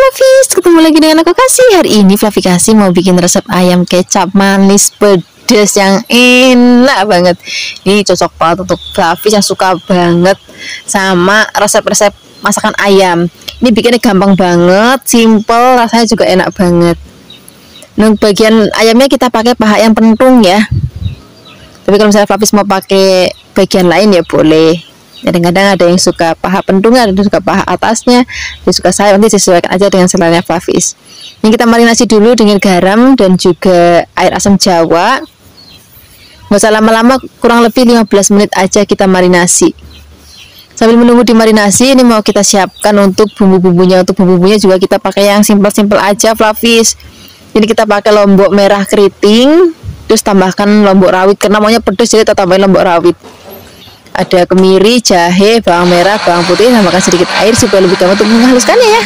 Flavis, ketemu lagi dengan aku Kasih. Hari ini Flavi Kasih mau bikin resep ayam kecap manis pedas yang enak banget. Ini cocok banget untuk Flavis yang suka banget sama resep-resep masakan ayam. Ini bikinnya gampang banget, simple, rasanya juga enak banget. Nah, bagian ayamnya kita pakai paha yang pentung ya. Tapi kalau misalnya Flavis mau pakai bagian lain ya boleh. Kadang-kadang ada yang suka paha pentung, ada yang suka paha atasnya, yang suka sayap, nanti sesuaikan aja dengan selera Flavis. Ini kita marinasi dulu dengan garam dan juga air asam jawa. Nggak usah lama-lama, kurang lebih 15 menit aja kita marinasi. Sambil menunggu dimarinasi, ini mau kita siapkan untuk bumbu-bumbunya. Untuk bumbu-bumbunya juga kita pakai yang simpel-simpel aja Flavis. Jadi kita pakai lombok merah keriting, terus tambahkan lombok rawit karena maunya pedas, jadi kita tambahin lombok rawit. Ada kemiri, jahe, bawang merah, bawang putih, tambahkan sedikit air supaya lebih gampang untuk menghaluskannya ya.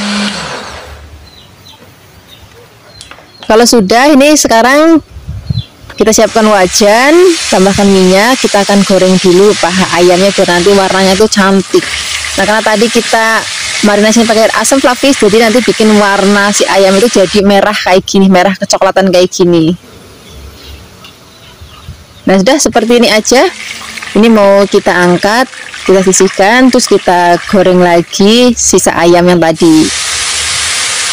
Kalau sudah, ini sekarang kita siapkan wajan, tambahkan minyak, kita akan goreng dulu paha ayamnya biar nanti warnanya itu cantik. Nah, karena tadi kita marinasi pakai air asam Flavis, jadi nanti bikin warna si ayam itu jadi merah kayak gini, merah kecoklatan kayak gini. Nah, sudah seperti ini aja. Ini mau kita angkat, kita sisihkan, terus kita goreng lagi sisa ayam yang tadi.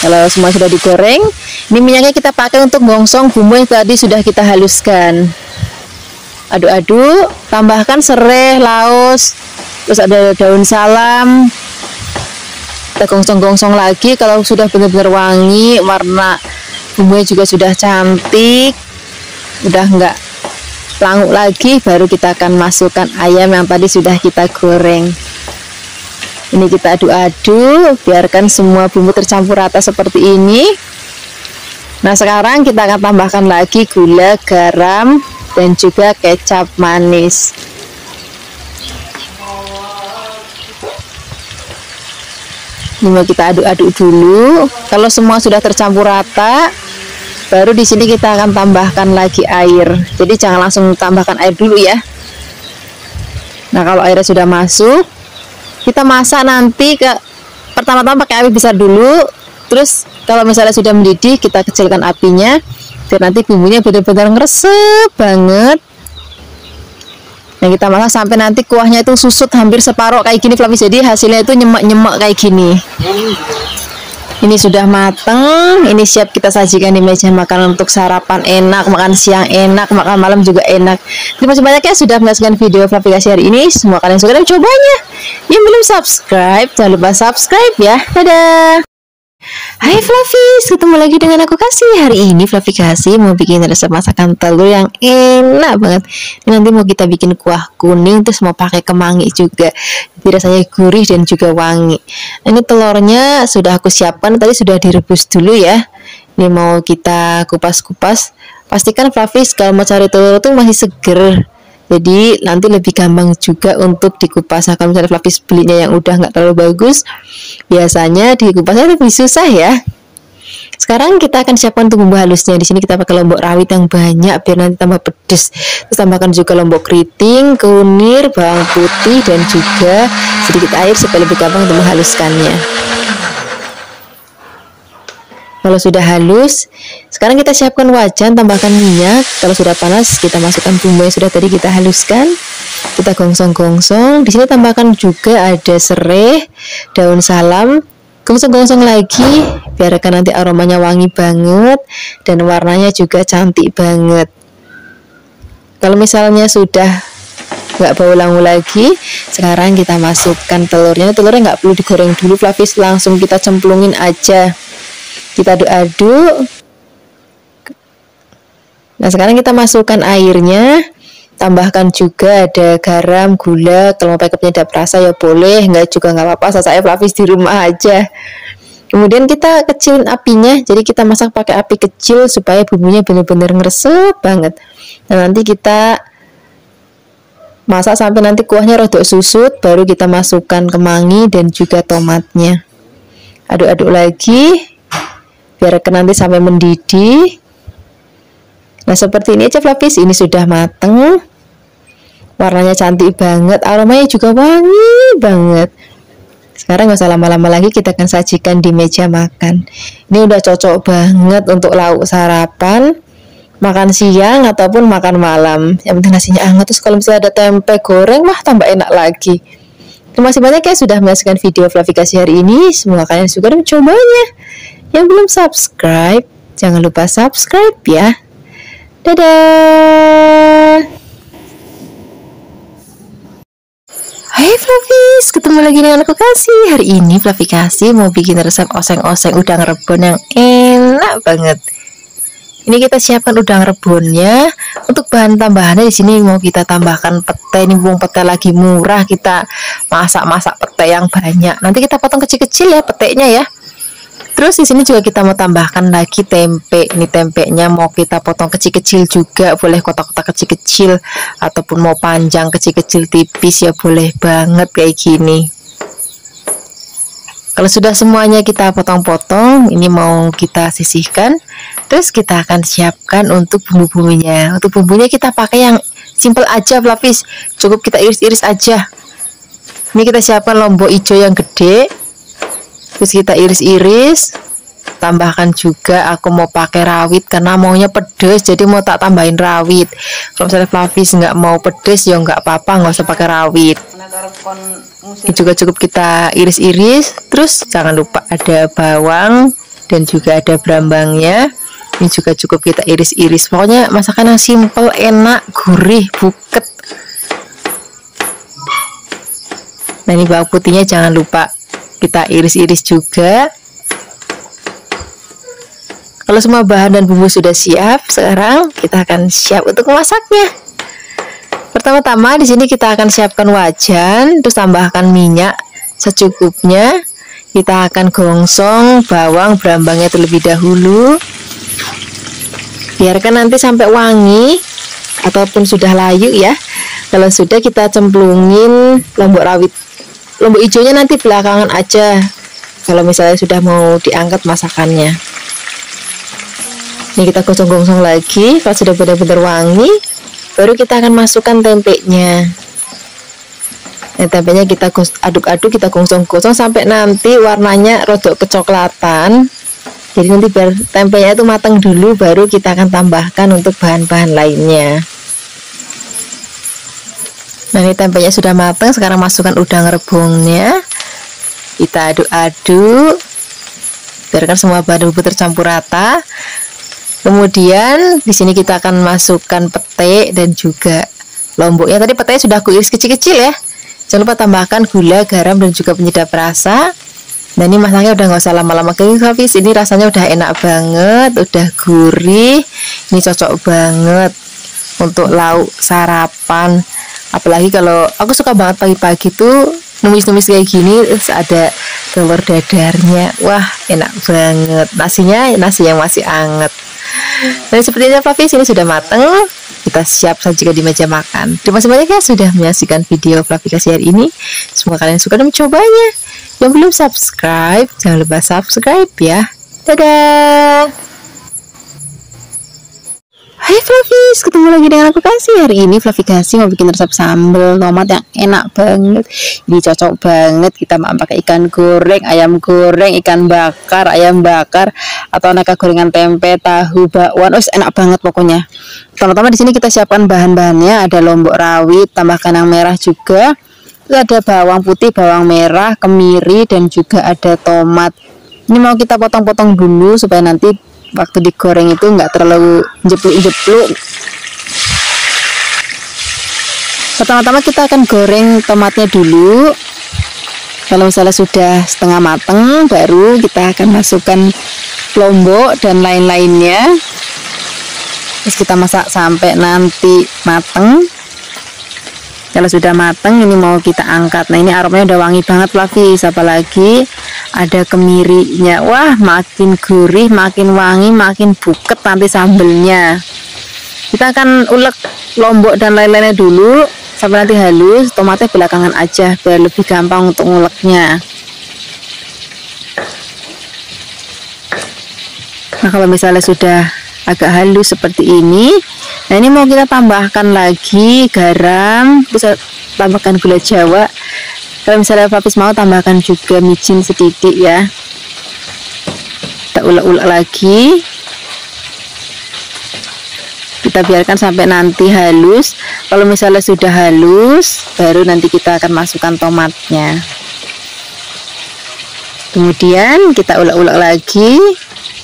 Kalau semua sudah digoreng, ini minyaknya kita pakai untuk gongsong bumbu yang tadi sudah kita haluskan. Aduk-aduk, tambahkan serai, laos, terus ada daun salam. Kita gongsong-gongsong lagi. Kalau sudah benar-benar wangi, warna bumbunya juga sudah cantik, udah enggak langu lagi, baru kita akan masukkan ayam yang tadi sudah kita goreng. Ini kita aduk-aduk, biarkan semua bumbu tercampur rata seperti ini. Nah, sekarang kita akan tambahkan lagi gula, garam, dan juga kecap manis. Ini mau kita aduk-aduk dulu. Kalau semua sudah tercampur rata, baru di sini kita akan tambahkan lagi air. Jadi jangan langsung tambahkan air dulu ya. Nah, kalau airnya sudah masuk, kita masak nanti pertama-tama pakai api besar dulu. Terus kalau misalnya sudah mendidih, kita kecilkan apinya biar nanti bumbunya benar-benar ngeresep banget. Nah, kita masak sampai nanti kuahnya itu susut hampir separuh kayak gini Flavis. Jadi hasilnya itu nyemek-nyemek kayak gini. Ini sudah mateng, ini siap kita sajikan di meja makan untuk sarapan enak, makan siang enak, makan malam juga enak. Terima kasih banyak ya sudah menyaksikan video Flavi Kasih hari ini. Semua kalian suka dan cobanya. Yang belum subscribe, jangan lupa subscribe ya. Dadah. Hai Flavis, ketemu lagi dengan aku Kasih. Hari ini Flavi Kasih mau bikin resep masakan telur yang enak banget. Ini nanti mau kita bikin kuah kuning, terus mau pakai kemangi juga. Jadi rasanya gurih dan juga wangi. Ini telurnya sudah aku siapkan, tadi sudah direbus dulu ya. Ini mau kita kupas-kupas. Pastikan Flavis kalau mau cari telur itu masih seger. Jadi nanti lebih gampang juga untuk dikupas. Kalau misalnya Flavis belinya yang udah nggak terlalu bagus, biasanya dikupasnya lebih susah ya. Sekarang kita akan siapkan untuk bumbu halusnya. Di sini kita pakai lombok rawit yang banyak biar nanti tambah pedes. Terus tambahkan juga lombok keriting, kunir, bawang putih, dan juga sedikit air supaya lebih gampang untuk menghaluskannya. Kalau sudah halus, sekarang kita siapkan wajan, tambahkan minyak. Kalau sudah panas, kita masukkan bumbu yang sudah tadi kita haluskan. Kita gongsong-gongsong. Di sini tambahkan juga ada serai, daun salam. Gongsong-gongsong lagi, biarkan nanti aromanya wangi banget dan warnanya juga cantik banget. Kalau misalnya sudah nggak bau langu lagi, sekarang kita masukkan telurnya. Telurnya nggak perlu digoreng dulu Flavis, langsung kita cemplungin aja. Kita aduk-aduk. Nah, sekarang kita masukkan airnya. Tambahkan juga ada garam, gula. Kalau mau pakai penyedap rasa ya boleh, enggak juga nggak apa-apa. Saya Flavis di rumah aja. Kemudian kita kecilin apinya. Jadi kita masak pakai api kecil supaya bumbunya benar-benar ngeresep banget. Nah, nanti kita masak sampai nanti kuahnya rodok susut, baru kita masukkan kemangi dan juga tomatnya. Aduk-aduk lagi. Biarkan nanti sampai mendidih. Nah, seperti ini aja Flavis. Ini sudah mateng. Warnanya cantik banget, aromanya juga wangi banget. Sekarang nggak usah lama-lama lagi, kita akan sajikan di meja makan. Ini udah cocok banget untuk lauk sarapan, makan siang ataupun makan malam. Yang penting nasinya hangat. Terus kalau misalnya ada tempe goreng, wah tambah enak lagi. Terima kasih banyak ya sudah menyaksikan video Fluffy Kasih hari ini. Semoga kalian suka dan mencobanya. Yang belum subscribe, jangan lupa subscribe ya. Dadah. Hai Fluffies, ketemu lagi dengan aku Kasih. Hari ini Fluffy Kasih mau bikin resep oseng-oseng udang rebon yang enak banget. Ini kita siapkan udang rebonnya. Untuk bahan tambahannya di sini mau kita tambahkan petai. Ini mumpung petai lagi murah, kita masak petai yang banyak. Nanti kita potong kecil-kecil ya petainya ya. Terus di sini juga kita mau tambahkan lagi tempe. Ini tempenya mau kita potong kecil-kecil juga, boleh kotak-kotak kecil-kecil ataupun mau panjang kecil-kecil tipis ya boleh banget kayak gini. Kalau sudah semuanya kita potong-potong, ini mau kita sisihkan. Terus kita akan siapkan untuk bumbu-bumbunya. Untuk bumbunya kita pakai yang simple aja, Fluffies. Cukup kita iris-iris aja. Ini kita siapkan lombok hijau yang gede. Terus kita iris-iris, tambahkan juga aku mau pakai rawit karena maunya pedes, jadi mau tak tambahin rawit. Kalau misalnya Fluffies nggak mau pedes ya nggak apa-apa, nggak usah pakai rawit. Ini juga cukup kita iris-iris. Terus jangan lupa ada bawang dan juga ada berambangnya. Ini juga cukup kita iris-iris. Pokoknya masakan yang simple, enak, gurih, buket. Nah ini bawang putihnya jangan lupa kita iris-iris juga. Kalau semua bahan dan bumbu sudah siap, sekarang kita akan siap untuk memasaknya. Pertama-tama di sini kita akan siapkan wajan, terus tambahkan minyak secukupnya. Kita akan gongsong bawang berambangnya terlebih dahulu. Biarkan nanti sampai wangi ataupun sudah layu ya. Kalau sudah kita cemplungin lombok rawit. Lombok hijaunya nanti belakangan aja kalau misalnya sudah mau diangkat masakannya. Ini kita gosong-gosong lagi. Kalau sudah benar-benar wangi, baru kita akan masukkan tempenya. Nah, tempenya kita aduk-aduk, kita gosong-gosong sampai nanti warnanya rodok kecoklatan. Jadi nanti biar tempenya itu matang dulu, baru kita akan tambahkan untuk bahan-bahan lainnya. Nah ini tempenya sudah matang, sekarang masukkan udang rebungnya. Kita aduk-aduk, biarkan semua bahan bumbu tercampur rata. Kemudian di sini kita akan masukkan petai dan juga lomboknya. Tadi petainya sudah aku iris kecil-kecil ya. Jangan lupa tambahkan gula, garam dan juga penyedap rasa. Nah ini masaknya udah nggak usah lama-lama guys. Ini rasanya udah enak banget, udah gurih. Ini cocok banget untuk lauk sarapan. Apalagi kalau aku suka banget pagi-pagi tuh numis-numis kayak gini, terus ada telur dadarnya. Wah enak banget. Nasinya nasi yang masih anget. Dan sepertinya Fluffies ini sudah matang. Kita siap sajikan di meja makan. Terima kasih banyak ya sudah menyaksikan video Fluffy Kasih hari ini. Semoga kalian suka dan mencobanya. Yang belum subscribe, jangan lupa subscribe ya. Dadah. Hai Fluffies, ketemu lagi dengan aku Kasih. Hari ini Fluffy Kasih mau bikin resep sambal tomat yang enak banget. Ini cocok banget kita mau pakai ikan goreng, ayam goreng, ikan bakar, ayam bakar, atau aneka gorengan tempe, tahu, bakwan. Enak banget pokoknya. Pertama-tama di sini kita siapkan bahan-bahannya. Ada lombok rawit, tambahkan yang merah juga. Terus ada bawang putih, bawang merah, kemiri, dan juga ada tomat. Ini mau kita potong-potong dulu supaya nanti waktu digoreng itu nggak terlalu jepluk-jepluk. Pertama-tama kita akan goreng tomatnya dulu. Kalau misalnya sudah setengah matang, baru kita akan masukkan lombok dan lain-lainnya. Terus kita masak sampai nanti matang. Kalau sudah matang, ini mau kita angkat. Nah ini aromanya udah wangi banget Fluffy, apalagi ada kemirinya. Wah makin gurih, makin wangi, makin buket nanti sambelnya. Kita akan ulek lombok dan lain-lainnya dulu sampai nanti halus. Tomatnya belakangan aja biar lebih gampang untuk nguleknya. Nah kalau misalnya sudah agak halus seperti ini, nah ini mau kita tambahkan lagi garam, bisa tambahkan gula jawa Kalau misalnya Flavis mau tambahkan juga micin sedikit ya. Kita ulek-ulek lagi. Kita biarkan sampai nanti halus. Kalau misalnya sudah halus, baru nanti kita akan masukkan tomatnya. Kemudian kita ulek-ulek lagi.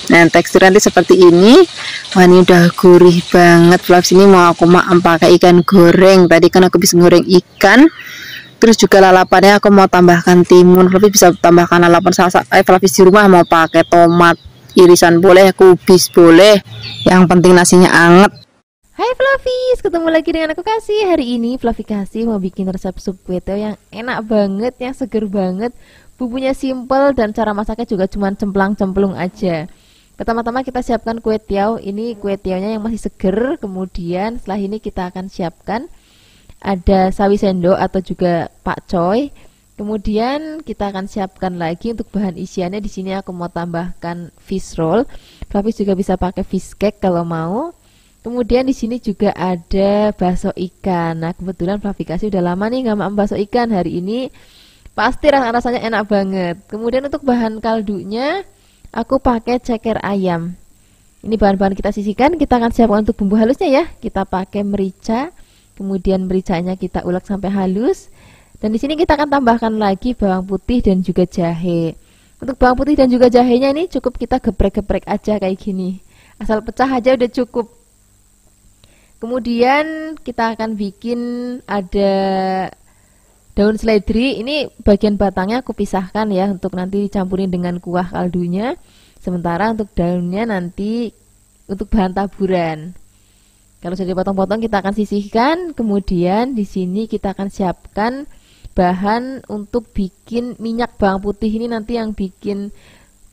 Nah, tekstur nanti seperti ini. Wah, ini udah gurih banget. Flavis ini mau aku maem pakai ikan goreng. Tadi kan aku bisa goreng ikan. Terus juga lalapannya aku mau tambahkan timun. Flavis bisa tambahkan lalapan Flavis di rumah mau pakai tomat irisan boleh, kubis boleh. Yang penting nasinya anget. Hai Flavis, ketemu lagi dengan aku Kasih. Hari ini Flavi Kasih mau bikin resep sup kue teo yang enak banget, yang seger banget. Bumbunya simple dan cara masaknya juga cuma cemplang-cemplung aja. Pertama-tama kita siapkan kue tiaw. Ini kue tiawnya yang masih seger. Kemudian setelah ini kita akan siapkan ada sawi sendok atau juga pakcoy. Kemudian kita akan siapkan lagi untuk bahan isiannya. Di sini aku mau tambahkan fish roll. Flavis juga bisa pakai fish cake kalau mau. Kemudian di sini juga ada bakso ikan. Nah, kebetulan Flavi Kasih udah lama nih nggak makan bakso ikan. Hari ini pasti rasanya enak banget. Kemudian untuk bahan kaldunya aku pakai ceker ayam. Ini bahan-bahan kita sisihkan. Kita akan siapkan untuk bumbu halusnya ya. Kita pakai merica. Kemudian mericanya kita ulek sampai halus. Dan di sini kita akan tambahkan lagi bawang putih dan juga jahe. Untuk bawang putih dan juga jahenya ini cukup kita geprek-geprek aja kayak gini. Asal pecah aja udah cukup. Kemudian kita akan bikin ada daun seledri. Ini bagian batangnya aku pisahkan ya untuk nanti dicampurin dengan kuah kaldunya. Sementara untuk daunnya nanti untuk bahan taburan. Kalau sudah dipotong-potong kita akan sisihkan. Kemudian di sini kita akan siapkan bahan untuk bikin minyak bawang putih. Ini nanti yang bikin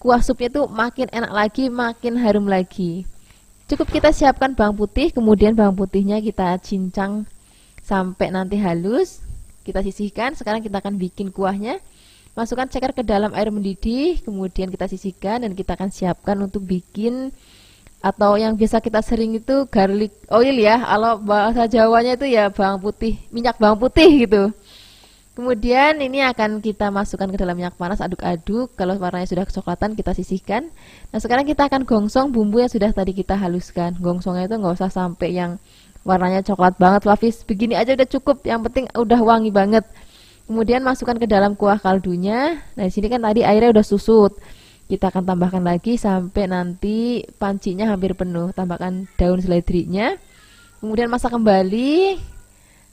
kuah supnya itu makin enak lagi, makin harum lagi. Cukup kita siapkan bawang putih, kemudian bawang putihnya kita cincang sampai nanti halus. Kita sisihkan, sekarang kita akan bikin kuahnya. Masukkan ceker ke dalam air mendidih, kemudian kita sisihkan dan kita akan siapkan untuk bikin, atau yang biasa kita sering itu garlic oil ya. Kalau bahasa Jawanya itu ya bawang putih, minyak bawang putih gitu. Kemudian ini akan kita masukkan ke dalam minyak panas, aduk-aduk. Kalau warnanya sudah kecoklatan kita sisihkan. Nah, sekarang kita akan gongsong bumbu yang sudah tadi kita haluskan. Gongsongnya itu nggak usah sampai yang warnanya coklat banget, Flavis. Begini aja udah cukup, yang penting udah wangi banget. Kemudian masukkan ke dalam kuah kaldunya. Nah, di sini kan tadi airnya udah susut. Kita akan tambahkan lagi sampai nanti pancinya hampir penuh. Tambahkan daun seledrinya. Kemudian masak kembali.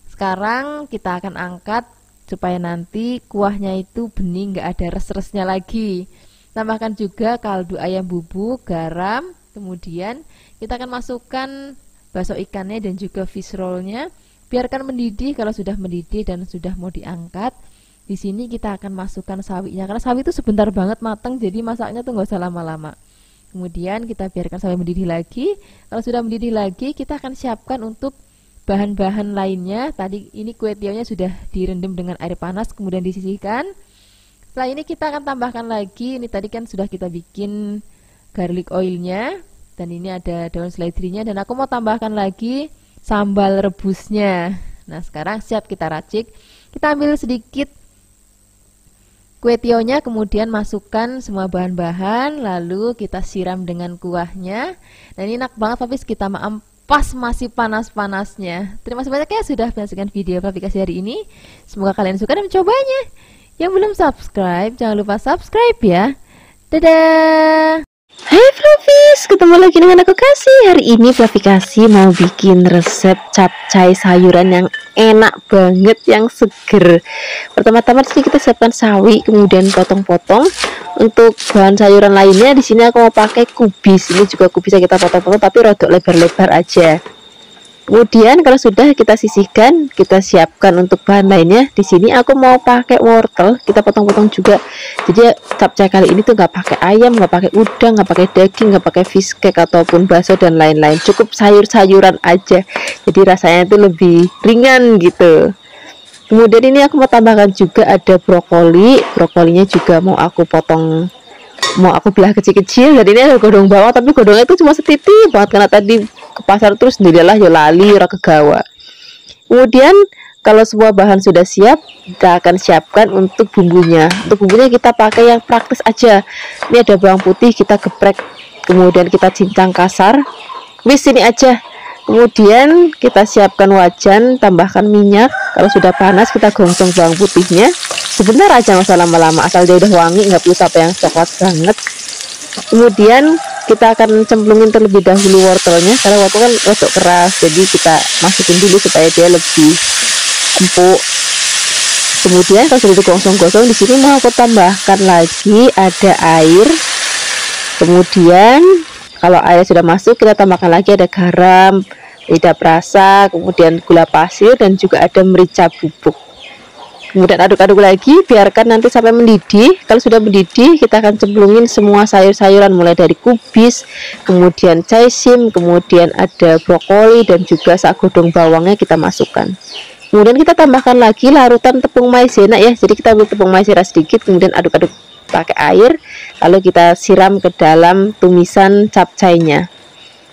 Sekarang kita akan angkat supaya nanti kuahnya itu bening, nggak ada res-resnya lagi. Tambahkan juga kaldu ayam bubuk, garam. Kemudian kita akan masukkan bakso ikannya dan juga fish rollnya. Biarkan mendidih. Kalau sudah mendidih dan sudah mau diangkat, di sini kita akan masukkan sawinya. Karena sawi itu sebentar banget matang, jadi masaknya tuh nggak usah lama-lama. Kemudian kita biarkan sampai mendidih lagi. Kalau sudah mendidih lagi, kita akan siapkan untuk bahan-bahan lainnya. Tadi ini kue tiawnya sudah direndam dengan air panas, kemudian disisihkan. Setelah ini kita akan tambahkan lagi. Ini tadi kan sudah kita bikin garlic oilnya, dan ini ada daun seledrinya, dan aku mau tambahkan lagi sambal rebusnya. Nah, sekarang siap kita racik. Kita ambil sedikit kue tiawnya, kemudian masukkan semua bahan-bahan, lalu kita siram dengan kuahnya. Dan ini enak banget, Flavis, kita maem pas masih panas-panasnya. Terima kasih banyak ya sudah menyaksikan video Flavi Kasih hari ini. Semoga kalian suka dan mencobanya. Yang belum subscribe, jangan lupa subscribe ya. Dadah. Hai Flavis, ketemu lagi dengan aku Kasih. Hari ini Flavi Kasih mau bikin resep capcay sayuran yang enak banget, yang seger. Pertama-tama sini kita siapkan sawi, kemudian potong-potong. Untuk bahan sayuran lainnya di sini aku mau pakai kubis. Ini juga kubisnya kita potong-potong tapi rodok lebar-lebar aja. Kemudian kalau sudah kita sisihkan, kita siapkan untuk bahan lainnya. Di sini aku mau pakai wortel, kita potong-potong juga. Jadi capcay kali ini tuh nggak pakai ayam, nggak pakai udang, nggak pakai daging, nggak pakai fish cake ataupun bakso dan lain-lain. Cukup sayur-sayuran aja. Jadi rasanya itu lebih ringan gitu. Kemudian ini aku mau tambahkan juga ada brokoli. Brokolinya juga mau aku potong, mau aku belah kecil-kecil. Dan ini ada godong bawang, tapi godongnya itu cuma setitip banget karena tadi ke pasar terus sendirilah ya lali ora kegawa. Kemudian kalau semua bahan sudah siap, kita akan siapkan untuk bumbunya. Untuk bumbunya kita pakai yang praktis aja. Ini ada bawang putih, kita geprek, kemudian kita cincang kasar. Wis, ini aja. Kemudian kita siapkan wajan, tambahkan minyak. Kalau sudah panas, kita gongsong bawang putihnya. Sebentar aja, nggak usah lama-lama, asal dia udah wangi, nggak perlu sampai yang coklat banget. Kemudian kita akan cemplungin terlebih dahulu wortelnya, karena wortel kan rodok keras, jadi kita masukin dulu supaya dia lebih empuk. Kemudian kalau sudah digosong-gosong, di sini mau aku tambahkan lagi ada air. Kemudian kalau air sudah masuk, kita tambahkan lagi ada garam, lidah rasa, kemudian gula pasir, dan juga ada merica bubuk. Kemudian aduk-aduk lagi, biarkan nanti sampai mendidih. Kalau sudah mendidih, kita akan cemplungin semua sayur-sayuran, mulai dari kubis, kemudian caisim, kemudian ada brokoli, dan juga sagu godong bawangnya kita masukkan. Kemudian kita tambahkan lagi larutan tepung maizena ya. Jadi kita ambil tepung maizena sedikit, kemudian aduk-aduk pakai air, lalu kita siram ke dalam tumisan capcainya.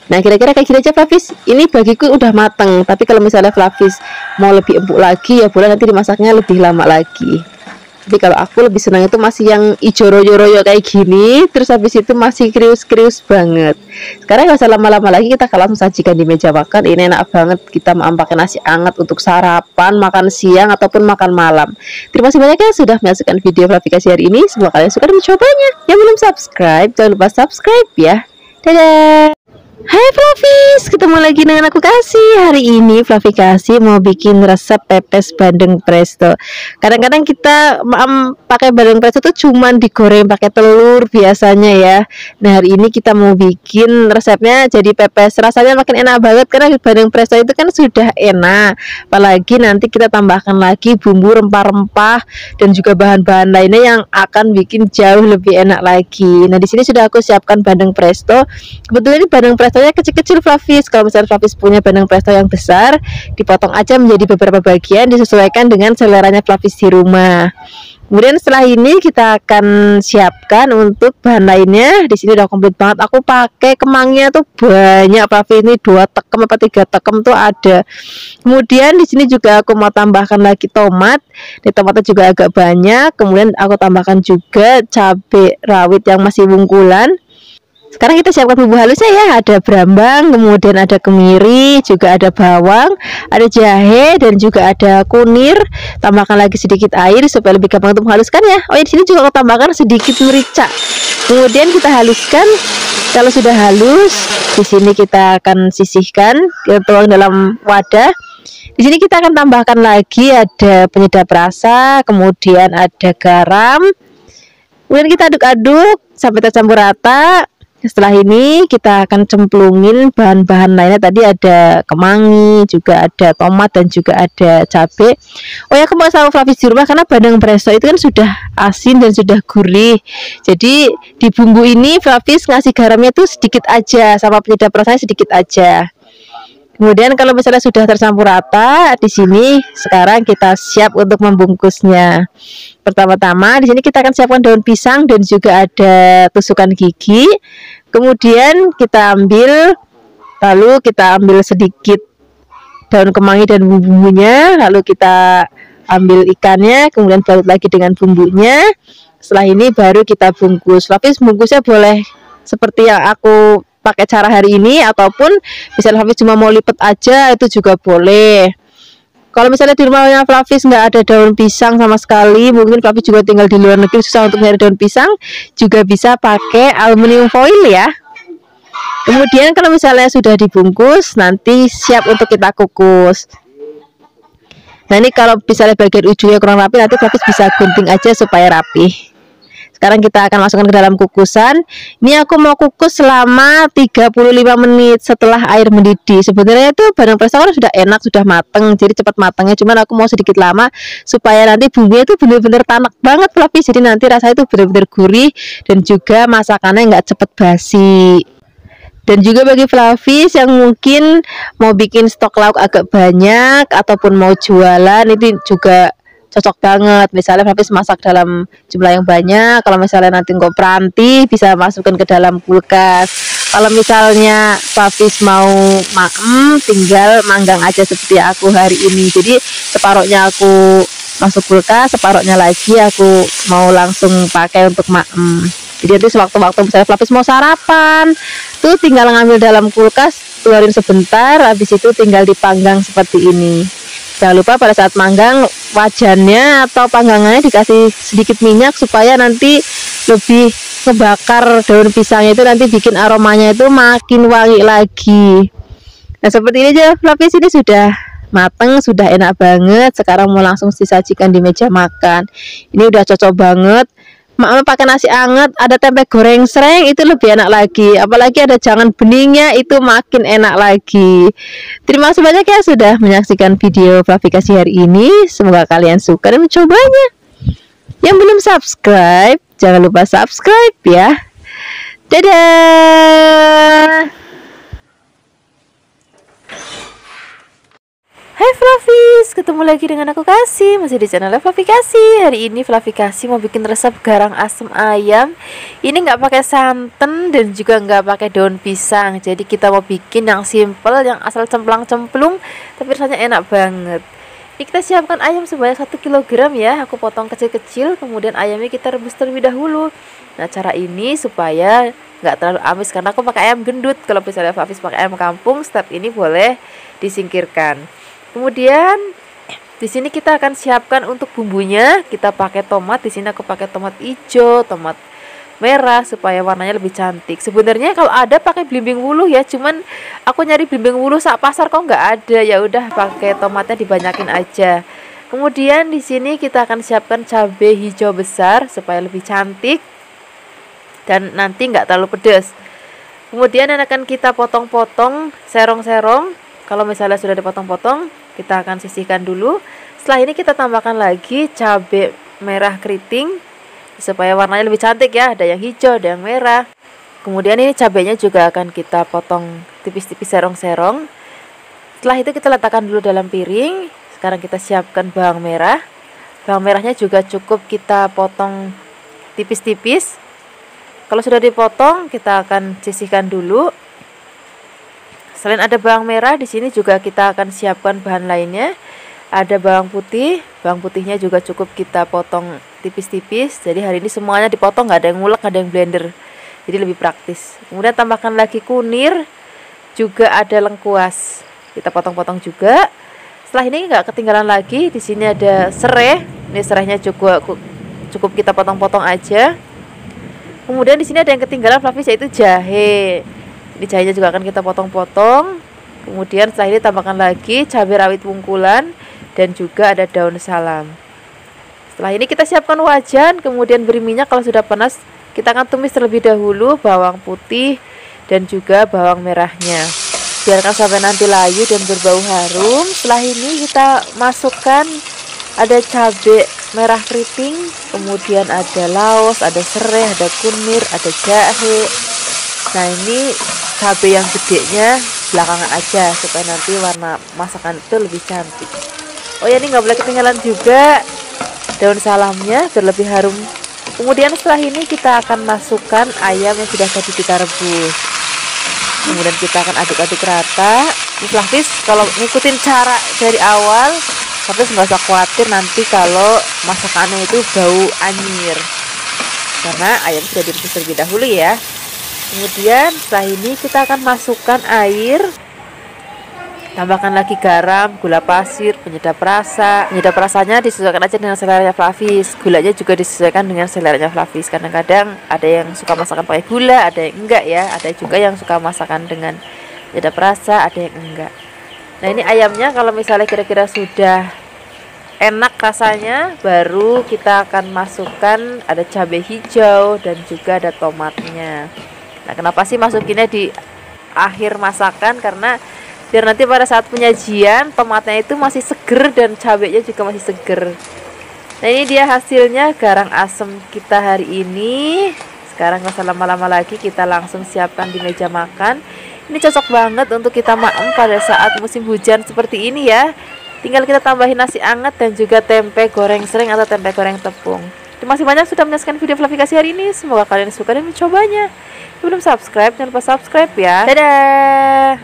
Nah, kira-kira kayak gini aja Flavis. Ini bagiku udah mateng, tapi kalau misalnya Flavis mau lebih empuk lagi ya boleh nanti dimasaknya lebih lama lagi. Tapi kalau aku lebih senang itu masih yang ijo royo-royo kayak gini, terus habis itu masih krius-krius banget. Sekarang nggak usah lama-lama lagi, kita langsung sajikan di meja makan. Ini enak banget, kita mau pakai nasi hangat untuk sarapan, makan siang, ataupun makan malam. Terima kasih banyak ya sudah menyaksikan video Flavikasi hari ini. Semoga kalian suka dan mencobanya. Yang belum subscribe, jangan lupa subscribe ya. Dadah. Hai Flavis, ketemu lagi dengan aku Kasih. Hari ini Flavikasi mau bikin resep pepes bandeng presto. Kadang-kadang kita pakai bandeng presto tuh cuman digoreng pakai telur biasanya ya. Nah, hari ini kita mau bikin resepnya jadi pepes. Rasanya makin enak banget karena bandeng presto itu kan sudah enak. Apalagi nanti kita tambahkan lagi bumbu rempah-rempah dan juga bahan-bahan lainnya yang akan bikin jauh lebih enak lagi. Nah, di sini sudah aku siapkan bandeng presto. Kebetulan ini bandeng presto kecil-kecil Flavis. Kalau misalnya Flavis punya bandeng presto yang besar, dipotong aja menjadi beberapa bagian, disesuaikan dengan seleranya Flavis di rumah. Kemudian setelah ini kita akan siapkan untuk bahan lainnya. Di sini udah komplit banget. Aku pakai kemangnya tuh banyak Flavis, ini 2 tekem apa 3 tekem tuh ada. Kemudian di sini juga aku mau tambahkan lagi tomat. Di tomatnya juga agak banyak. Kemudian aku tambahkan juga cabai rawit yang masih bungkulan. Sekarang kita siapkan bumbu halusnya ya. Ada brambang, kemudian ada kemiri, juga ada bawang, ada jahe, dan juga ada kunir. Tambahkan lagi sedikit air supaya lebih gampang untuk menghaluskan ya. Oh ya, di sini juga aku tambahkan sedikit merica. Kemudian kita haluskan. Kalau sudah halus, di sini kita akan sisihkan, kita tuang dalam wadah. Di sini kita akan tambahkan lagi ada penyedap rasa, kemudian ada garam. Kemudian kita aduk-aduk sampai tercampur rata. Setelah ini kita akan cemplungin bahan-bahan lainnya. Tadi ada kemangi, juga ada tomat, dan juga ada cabai. Oh ya, aku mau sama Flavis di rumah karena bandeng presto itu kan sudah asin dan sudah gurih. Jadi di bumbu ini Flavis ngasih garamnya tuh sedikit aja, sama penyedap rasanya sedikit aja. Kemudian kalau misalnya sudah tercampur rata, di sini sekarang kita siap untuk membungkusnya. Pertama-tama di sini kita akan siapkan daun pisang dan juga ada tusukan gigi. Kemudian kita ambil, lalu kita ambil sedikit daun kemangi dan bumbunya, lalu kita ambil ikannya, kemudian balut lagi dengan bumbunya. Setelah ini baru kita bungkus. Flavis bungkusnya boleh seperti yang aku pakai cara hari ini, ataupun misalnya Flavis cuma mau lipet aja itu juga boleh. Kalau misalnya di rumahnya Flavis nggak ada daun pisang sama sekali, mungkin Flavis juga tinggal di luar negeri susah untuk nyari daun pisang, juga bisa pakai aluminium foil ya. Kemudian kalau misalnya sudah dibungkus, nanti siap untuk kita kukus. Nah, ini kalau misalnya bagian ujungnya kurang rapi, nanti Flavis bisa gunting aja supaya rapi. Sekarang kita akan masukkan ke dalam kukusan. Ini aku mau kukus selama 35 menit setelah air mendidih. Sebenarnya itu bandeng presto kan sudah enak, sudah mateng, jadi cepat matangnya. Cuman aku mau sedikit lama supaya nanti bumbunya itu benar-benar tanak banget Flavis. Jadi nanti rasanya itu benar-benar gurih dan juga masakannya nggak cepat basi. Dan juga bagi Flavis yang mungkin mau bikin stok lauk agak banyak ataupun mau jualan, itu juga cocok banget. Misalnya Flavis masak dalam jumlah yang banyak, kalau misalnya nanti nggak peranti bisa masukkan ke dalam kulkas. Kalau misalnya Fafis mau maem, tinggal manggang aja seperti aku hari ini. Jadi separuhnya aku masuk kulkas, separuhnya lagi aku mau langsung pakai untuk maem. Jadi nanti sewaktu-waktu misalnya Fafis mau sarapan, tuh tinggal ngambil dalam kulkas, keluarin sebentar, habis itu tinggal dipanggang seperti ini. Jangan lupa pada saat manggang wajannya atau panggangannya dikasih sedikit minyak supaya nanti lebih ngebakar daun pisangnya, itu nanti bikin aromanya itu makin wangi lagi. Nah seperti ini aja Fafis, ini sudah mateng, sudah enak banget. Sekarang mau langsung disajikan di meja makan. Ini udah cocok banget. Mama pakai nasi anget, ada tempe goreng sereng, itu lebih enak lagi. Apalagi ada jangan beningnya, itu makin enak lagi. Terima kasih banyak ya sudah menyaksikan video Flavikasi hari ini. Semoga kalian suka dan mencobanya. Yang belum subscribe, jangan lupa subscribe ya. Dadah. Hai Flavis, ketemu lagi dengan aku Kasih, masih di channel Flavikasi. Hari ini Flavikasi mau bikin resep garang asem ayam. Ini nggak pakai santan dan juga nggak pakai daun pisang. Jadi kita mau bikin yang simple, yang asal cemplang-cemplung, tapi rasanya enak banget. Ini kita siapkan ayam sebanyak 1 kg ya. Aku potong kecil-kecil, kemudian ayamnya kita rebus terlebih dahulu. Nah cara ini supaya nggak terlalu amis, karena aku pakai ayam gendut. Kalau misalnya Flavis pakai ayam kampung, step ini boleh disingkirkan. Kemudian di sini kita akan siapkan untuk bumbunya. Kita pakai tomat. Di sini aku pakai tomat hijau, tomat merah supaya warnanya lebih cantik. Sebenarnya kalau ada pakai belimbing wuluh ya, cuman aku nyari belimbing wuluh sak pasar kok nggak ada. Ya udah pakai tomatnya dibanyakin aja. Kemudian di sini kita akan siapkan cabai hijau besar supaya lebih cantik dan nanti nggak terlalu pedas. Kemudian yang akan kita potong-potong serong-serong. Kalau misalnya sudah dipotong-potong, kita akan sisihkan dulu. Setelah ini kita tambahkan lagi cabai merah keriting supaya warnanya lebih cantik ya. Ada yang hijau, ada yang merah. Kemudian ini cabainya juga akan kita potong tipis-tipis serong-serong. Setelah itu kita letakkan dulu dalam piring. Sekarang kita siapkan bawang merah. Bawang merahnya juga cukup kita potong tipis-tipis. Kalau sudah dipotong, kita akan sisihkan dulu. Selain ada bawang merah, di sini juga kita akan siapkan bahan lainnya. Ada bawang putih, bawang putihnya juga cukup kita potong tipis-tipis. Jadi hari ini semuanya dipotong, nggak ada yang ngulek, nggak ada yang blender. Jadi lebih praktis. Kemudian tambahkan lagi kunir, juga ada lengkuas. Kita potong-potong juga. Setelah ini nggak ketinggalan lagi, di sini ada serai. Ini serainya cukup kita potong-potong aja. Kemudian di sini ada yang ketinggalan Flavis, yaitu jahe. Ini jahenya juga akan kita potong-potong. Kemudian setelah ini tambahkan lagi cabai rawit pungkulan dan juga ada daun salam. Setelah ini kita siapkan wajan, kemudian beri minyak. Kalau sudah panas, kita akan tumis terlebih dahulu bawang putih dan juga bawang merahnya. Biarkan sampai nanti layu dan berbau harum. Setelah ini kita masukkan ada cabai merah keriting, kemudian ada laos, ada serai, ada kunir, ada jahe. Nah ini cabai yang gedenya belakangan aja supaya nanti warna masakan itu lebih cantik. Oh ya, ini nggak boleh ketinggalan juga daun salamnya biar lebih harum. Kemudian setelah ini kita akan masukkan ayam yang sudah tadi kita rebus. Kemudian kita akan aduk-aduk rata. Flavis kalau ngikutin cara dari awal, Flavis nggak usah khawatir nanti kalau masakannya itu bau anyir, karena ayam sudah direbus terlebih dahulu ya. Kemudian setelah ini kita akan masukkan air, tambahkan lagi garam, gula pasir, penyedap rasa. Penyedap rasanya disesuaikan aja dengan seleranya Flavis. Gulanya juga disesuaikan dengan seleranya Flavis. Kadang-kadang ada yang suka masakan pakai gula, ada yang enggak ya. Ada juga yang suka masakan dengan penyedap rasa, ada yang enggak. Nah ini ayamnya kalau misalnya kira-kira sudah enak rasanya, baru kita akan masukkan ada cabai hijau dan juga ada tomatnya. Nah kenapa sih masukinnya di akhir masakan? Karena biar nanti pada saat penyajian tomatnya itu masih seger dan cabainya juga masih seger. Nah ini dia hasilnya garang asem kita hari ini. Sekarang nggak usah lama-lama lagi, kita langsung siapkan di meja makan. Ini cocok banget untuk kita maem pada saat musim hujan seperti ini ya. Tinggal kita tambahin nasi anget dan juga tempe goreng sereng atau tempe goreng tepung. Terima kasih banyak sudah menyaksikan video Flavikasi hari ini. Semoga kalian suka dan mencobanya. Belum subscribe, jangan lupa subscribe ya. Dadah.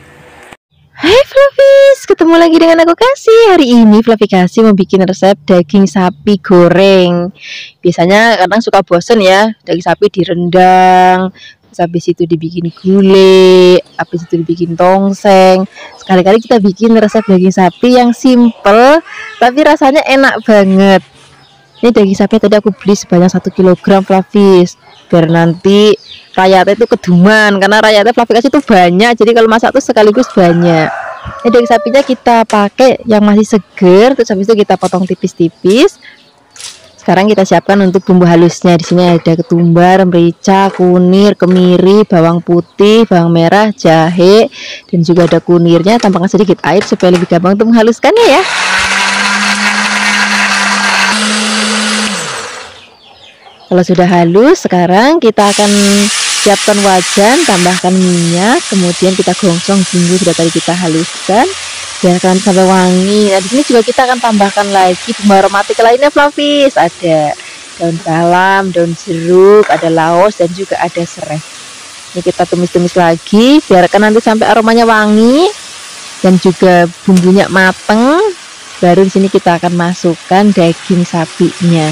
Hai Fluffies, ketemu lagi dengan aku Kasih. Hari ini Fluffy Kasih mau bikin resep daging sapi goreng. Biasanya kadang suka bosen ya, daging sapi direndang, habis itu dibikin gulai, habis itu dibikin tongseng. Sekali-kali kita bikin resep daging sapi yang simple tapi rasanya enak banget. Ini daging sapi tadi aku beli sebanyak 1 kg Fluffies, biar nanti rayatnya itu keduman, karena rayatnya Fluffy Kasih itu banyak, jadi kalau masak tuh sekaligus banyak. Ini daging sapinya kita pakai yang masih seger, terus habis itu kita potong tipis-tipis. Sekarang kita siapkan untuk bumbu halusnya. Di sini ada ketumbar, merica, kunir, kemiri, bawang putih, bawang merah, jahe, dan juga ada kunirnya. Tambahkan sedikit air supaya lebih gampang untuk menghaluskannya ya. Kalau sudah halus, sekarang kita akan siapkan wajan, tambahkan minyak, kemudian kita gongsong bumbu sudah tadi kita haluskan. Biarkan sampai wangi. Nah, di sini juga kita akan tambahkan lagi bumbu aromatik lainnya Fluffies. Ada daun salam, daun jeruk, ada laos, dan juga ada serai. Ini kita tumis-tumis lagi, biarkan nanti sampai aromanya wangi dan juga bumbunya mateng. Baru di sini kita akan masukkan daging sapinya.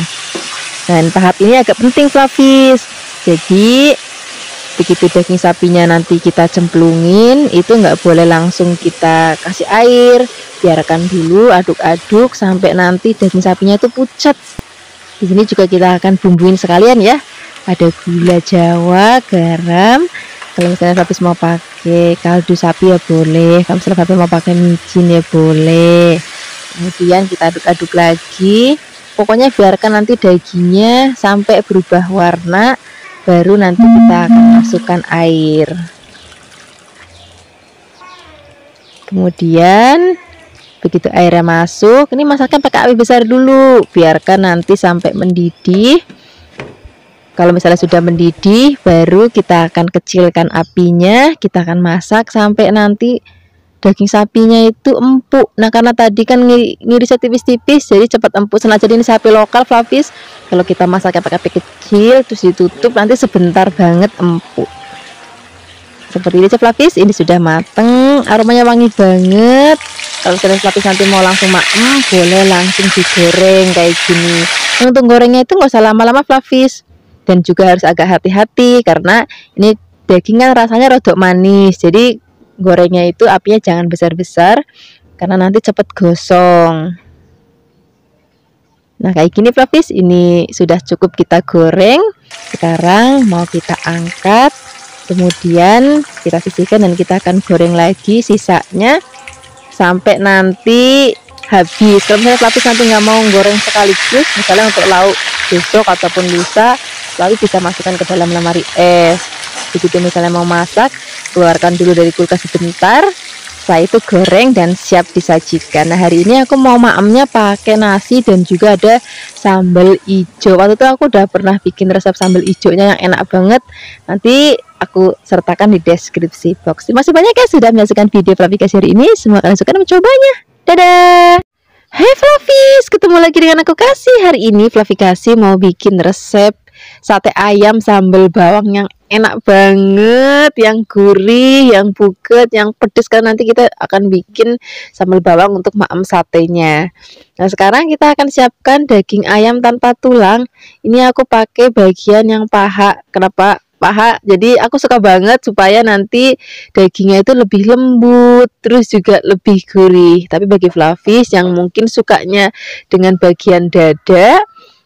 Dan tahap ini agak penting Fluffies. Jadi begitu daging sapinya nanti kita cemplungin, itu nggak boleh langsung kita kasih air, biarkan dulu aduk-aduk sampai nanti daging sapinya itu pucat. Di sini juga kita akan bumbuin sekalian ya, ada gula jawa, garam. Kalau misalnya Fluffies mau pakai kaldu sapi ya boleh, kalau misalnya Fluffies mau pakai micin ya boleh. Kemudian kita aduk-aduk lagi, pokoknya biarkan nanti dagingnya sampai berubah warna. Baru nanti kita akan masukkan air. Kemudian begitu airnya masuk, ini masakkan pakai api besar dulu, biarkan nanti sampai mendidih. Kalau misalnya sudah mendidih, baru kita akan kecilkan apinya, kita akan masak sampai nanti daging sapinya itu empuk. Nah, karena tadi kan ngirisnya tipis-tipis, jadi cepat empuk. Sengaja ini sapi lokal Fluffies. Kalau kita masaknya pakai api kecil, terus ditutup, nanti sebentar banget empuk. Seperti ini Fluffies, ini sudah mateng, aromanya wangi banget. Kalau Fluffies nanti mau langsung maem, boleh langsung digoreng kayak gini. Nah, untuk gorengnya itu nggak usah lama-lama Fluffies, dan juga harus agak hati-hati karena ini daging kan rasanya rodok manis. Jadi gorengnya itu apinya jangan besar-besar karena nanti cepat gosong. Nah, kayak gini Fluffies, ini sudah cukup kita goreng. Sekarang mau kita angkat, kemudian kita sisihkan dan kita akan goreng lagi sisanya sampai nanti habis. Kalau misalnya Fluffies nanti nggak mau goreng sekaligus, misalnya untuk lauk besok ataupun lusa, lalu bisa masukkan ke dalam lemari es. Begitu misalnya mau masak, keluarkan dulu dari kulkas sebentar, setelah itu goreng dan siap disajikan. Nah, hari ini aku mau maemnya pakai nasi dan juga ada sambal hijau. Waktu itu aku udah pernah bikin resep sambal hijaunya yang enak banget, nanti aku sertakan di deskripsi box. Masih banyak ya sudah menyaksikan video Fluffy Kasih hari ini, semoga kalian suka dan mencobanya. Dadah. Hai Fluffies, ketemu lagi dengan aku Kasih. Hari ini Fluffy Kasih mau bikin resep sate ayam sambal bawang yang enak banget, yang gurih, yang buget, yang pedes, karena nanti kita akan bikin sambal bawang untuk maem satenya. Nah, sekarang kita akan siapkan daging ayam tanpa tulang. Ini aku pakai bagian yang paha. Kenapa paha? Jadi aku suka banget supaya nanti dagingnya itu lebih lembut, terus juga lebih gurih. Tapi bagi Fluffies yang mungkin sukanya dengan bagian dada,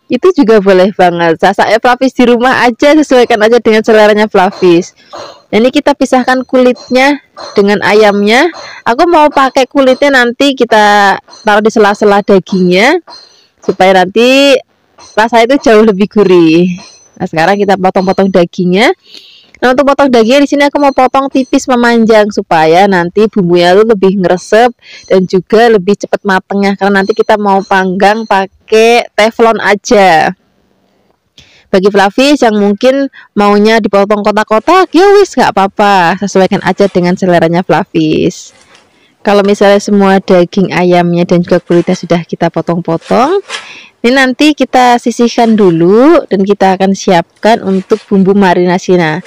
itu juga boleh banget. Sasaknya Fluffies di rumah aja, sesuaikan aja dengan seleranya Fluffies. Nah, ini kita pisahkan kulitnya dengan ayamnya. Aku mau pakai kulitnya nanti kita taruh di sela-sela dagingnya supaya nanti rasanya itu jauh lebih gurih. Nah, sekarang kita potong-potong dagingnya. Nah, untuk potong dagingnya di sini aku mau potong tipis memanjang supaya nanti bumbunya itu lebih ngeresep dan juga lebih cepat matengnya, karena nanti kita mau panggang pakai teflon aja. Bagi Fluffies yang mungkin maunya dipotong kotak-kotak, ya wis nggak apa-apa, sesuaikan aja dengan seleranya Fluffies. Kalau misalnya semua daging ayamnya dan juga kulitnya sudah kita potong-potong, ini nanti kita sisihkan dulu dan kita akan siapkan untuk bumbu marinasinya.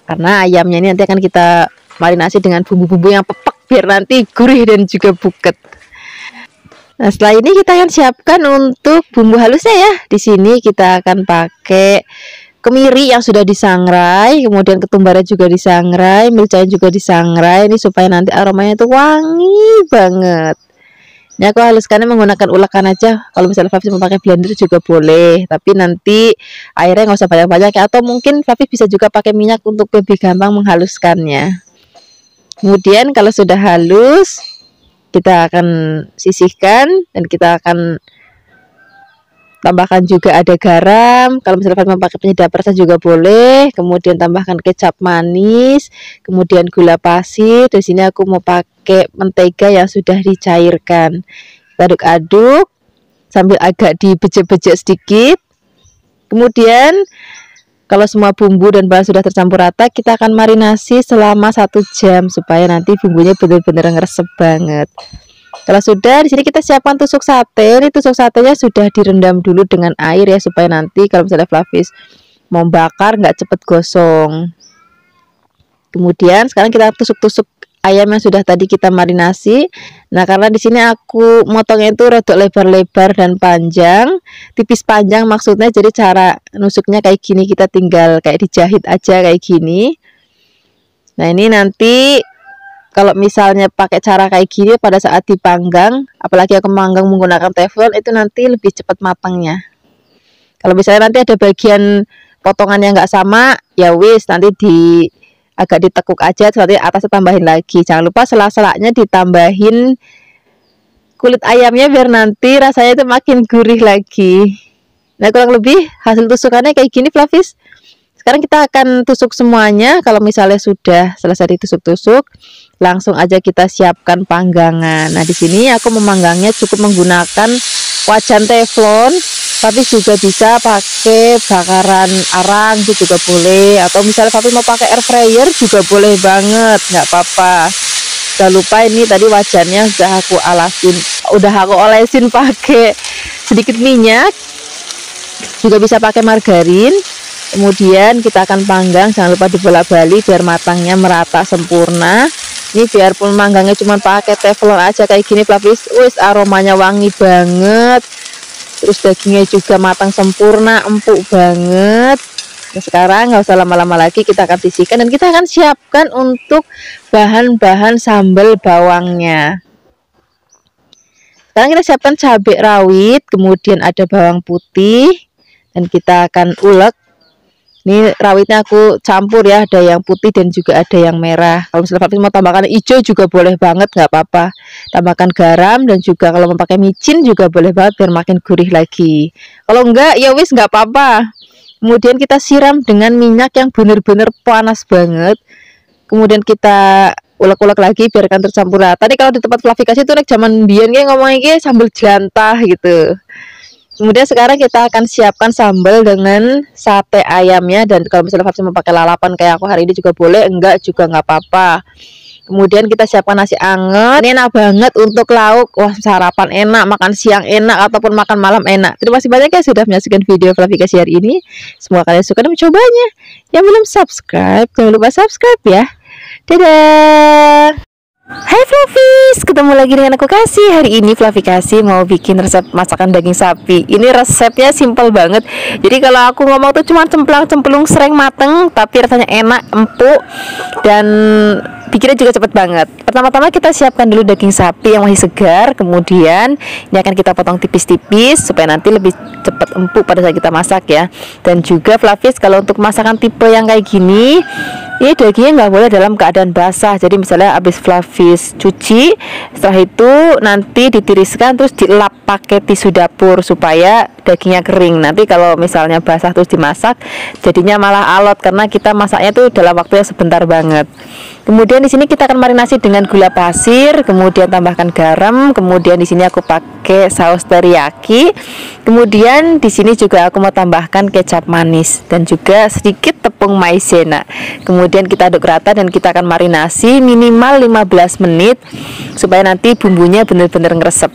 Karena ayamnya ini nanti akan kita marinasi dengan bumbu-bumbu yang pepek biar nanti gurih dan juga buket. Nah, setelah ini kita akan siapkan untuk bumbu halusnya ya. Di sini kita akan pakai kemiri yang sudah disangrai, kemudian ketumbarnya juga disangrai, mericanya juga disangrai. Ini supaya nanti aromanya itu wangi banget. Ini aku haluskannya menggunakan ulakan aja. Kalau misalnya Fafis mau pakai blender juga boleh, tapi nanti airnya nggak usah banyak-banyak ya. Atau mungkin Fafis bisa juga pakai minyak untuk lebih gampang menghaluskannya. Kemudian kalau sudah halus, kita akan sisihkan dan kita akan tambahkan juga ada garam. Kalau misalnya mau pakai penyedap rasa juga boleh. Kemudian tambahkan kecap manis, kemudian gula pasir. Di sini aku mau pakai mentega yang sudah dicairkan. Kita aduk-aduk sambil agak dibejek-bejek sedikit. Kemudian kalau semua bumbu dan bahan sudah tercampur rata, kita akan marinasi selama 1 jam supaya nanti bumbunya benar-benar ngeresep banget. Kalau sudah, di sini kita siapkan tusuk sate. Ini tusuk satenya sudah direndam dulu dengan air ya, supaya nanti kalau misalnya Flavis mau bakar nggak cepet gosong. Kemudian sekarang kita tusuk-tusuk ayam yang sudah tadi kita marinasi. Nah, karena di sini aku motongnya itu rodok lebar-lebar dan panjang, tipis panjang maksudnya. Jadi cara nusuknya kayak gini, kita tinggal kayak dijahit aja kayak gini. Nah, ini nanti kalau misalnya pakai cara kayak gini pada saat dipanggang, apalagi aku manggang menggunakan teflon, itu nanti lebih cepat matangnya. Kalau misalnya nanti ada bagian potongan yang nggak sama, ya wis nanti agak ditekuk aja, nanti atasnya tambahin lagi. Jangan lupa sela-selanya ditambahin kulit ayamnya biar nanti rasanya itu makin gurih lagi. Nah, kurang lebih hasil tusukannya kayak gini Flavis. Sekarang kita akan tusuk semuanya. Kalau misalnya sudah selesai ditusuk-tusuk, langsung aja kita siapkan panggangan. Nah, di sini aku memanggangnya cukup menggunakan wajan teflon, tapi juga bisa pakai bakaran arang itu juga boleh, atau misalnya tapi mau pakai air fryer juga boleh banget, nggak apa-apa. Jangan lupa ini tadi wajannya udah aku olesin pakai sedikit minyak, juga bisa pakai margarin. Kemudian kita akan panggang, jangan lupa dibolak-balik biar matangnya merata sempurna. Ini biarpun manggangnya cuma pakai teflon aja kayak gini Flavis, aromanya wangi banget. Terus dagingnya juga matang sempurna, empuk banget. Nah, sekarang nggak usah lama-lama lagi, kita akan sisihkan dan kita akan siapkan untuk bahan-bahan sambal bawangnya. Sekarang kita siapkan cabai rawit, kemudian ada bawang putih, dan kita akan ulek. Ini rawitnya aku campur ya, ada yang putih dan juga ada yang merah. Kalau misalnya Flavis mau tambahkan hijau juga boleh banget, nggak apa-apa. Tambahkan garam dan juga kalau mau pakai micin juga boleh banget biar makin gurih lagi. Kalau enggak ya wis nggak apa-apa. Kemudian kita siram dengan minyak yang benar-benar panas banget. Kemudian kita ulek-ulek lagi biarkan tercampur rata. Tadi kalau di tempat Flavis kasih itu zaman biyen ngomongnya sambal jelantah gitu. Kemudian sekarang kita akan siapkan sambal dengan sate ayamnya, dan kalau misalnya Fafis mau pakai lalapan kayak aku hari ini juga boleh, enggak juga nggak apa-apa. Kemudian kita siapkan nasi anget. Ini enak banget untuk lauk. Wah, sarapan enak, makan siang enak, ataupun makan malam enak. Terima kasih banyak ya sudah menyaksikan video Flavis hari ini. Semoga kalian suka dan mencobanya. Yang belum subscribe, jangan lupa subscribe ya. Dadah. Hai Flavis, ketemu lagi dengan aku Kasih. Hari ini Flavis Kasih mau bikin resep masakan daging sapi. Ini resepnya simple banget. Jadi kalau aku ngomong tuh cuma cemplang-cemplung sering mateng, tapi rasanya enak, empuk, dan bikinnya juga cepet banget. Pertama-tama kita siapkan dulu daging sapi yang masih segar. Kemudian ini akan kita potong tipis-tipis supaya nanti lebih cepat empuk pada saat kita masak ya. Dan juga Flavis kalau untuk masakan tipe yang kayak gini, ini dagingnya nggak boleh dalam keadaan basah. Jadi misalnya habis Flavis cuci, setelah itu nanti ditiriskan terus dilap pakai tisu dapur supaya dagingnya kering. Nanti kalau misalnya basah terus dimasak, jadinya malah alot karena kita masaknya tuh dalam waktu yang sebentar banget. Kemudian di sini kita akan marinasi dengan gula pasir, kemudian tambahkan garam, kemudian di sini aku pakai saus teriyaki. Kemudian di sini juga aku mau tambahkan kecap manis dan juga sedikit tepung maizena. Kemudian kita aduk rata dan kita akan marinasi minimal 15 menit supaya nanti bumbunya benar-benar ngeresep.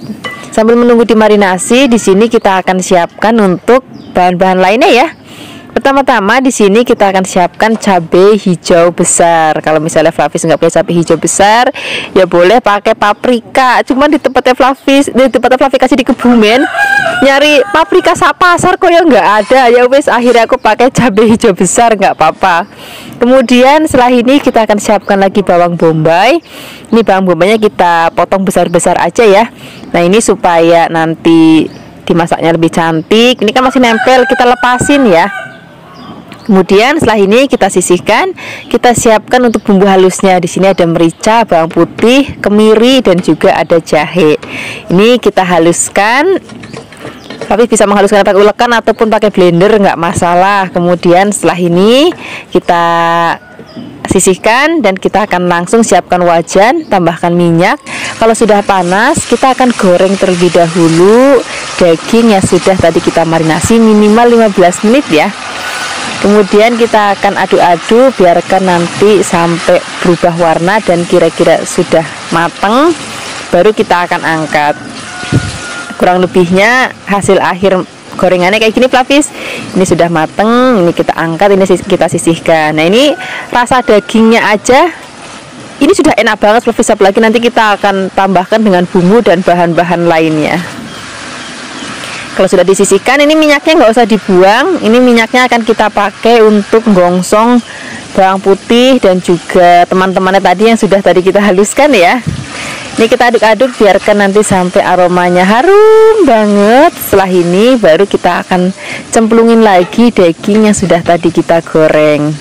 Sambil menunggu dimarinasi, di sini kita akan siapkan untuk bahan-bahan lainnya ya. Pertama-tama di sini kita akan siapkan cabai hijau besar. Kalau misalnya Flavis nggak punya cabai hijau besar, ya boleh pakai paprika. Cuman di tempatnya Flavis, di tempatnya Flavis kasih di Kebumen, nyari paprika sak pasar kok ya nggak ada. Ya wes akhirnya aku pakai cabai hijau besar, nggak apa-apa. Kemudian setelah ini kita akan siapkan lagi bawang bombay. Ini bawang bombaynya kita potong besar-besar aja ya. Nah ini supaya nanti dimasaknya lebih cantik. Ini kan masih nempel, kita lepasin ya. Kemudian setelah ini kita sisihkan, kita siapkan untuk bumbu halusnya. Di sini ada merica, bawang putih, kemiri, dan juga ada jahe. Ini kita haluskan. Tapi bisa menghaluskan pakai ulekan ataupun pakai blender, nggak masalah. Kemudian setelah ini kita sisihkan dan kita akan langsung siapkan wajan, tambahkan minyak. Kalau sudah panas, kita akan goreng terlebih dahulu daging yang sudah tadi kita marinasi minimal 15 menit ya. Kemudian kita akan aduk-aduk, biarkan nanti sampai berubah warna dan kira-kira sudah matang, baru kita akan angkat. Kurang lebihnya hasil akhir gorengannya kayak gini Flavis. Ini sudah matang, ini kita angkat, ini kita sisihkan. Nah ini rasa dagingnya aja ini sudah enak banget Flavis, apalagi nanti kita akan tambahkan dengan bumbu dan bahan-bahan lainnya. Kalau sudah disisihkan, ini minyaknya nggak usah dibuang. Ini minyaknya akan kita pakai untuk gongsong bawang putih dan juga teman-temannya tadi yang sudah tadi kita haluskan ya. Ini kita aduk-aduk, biarkan nanti sampai aromanya harum banget. Setelah ini baru kita akan cemplungin lagi daging yang sudah tadi kita goreng.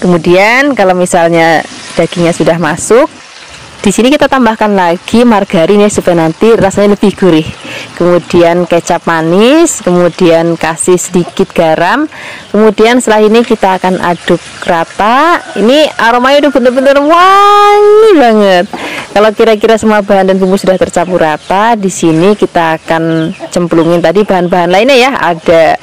Kemudian kalau misalnya dagingnya sudah masuk, di sini kita tambahkan lagi margarin ya supaya nanti rasanya lebih gurih. Kemudian kecap manis, kemudian kasih sedikit garam. Kemudian setelah ini kita akan aduk rata. Ini aromanya udah bener-bener wangi banget. Kalau kira-kira semua bahan dan bumbu sudah tercampur rata, di sini kita akan cemplungin tadi bahan-bahan lainnya ya. Ada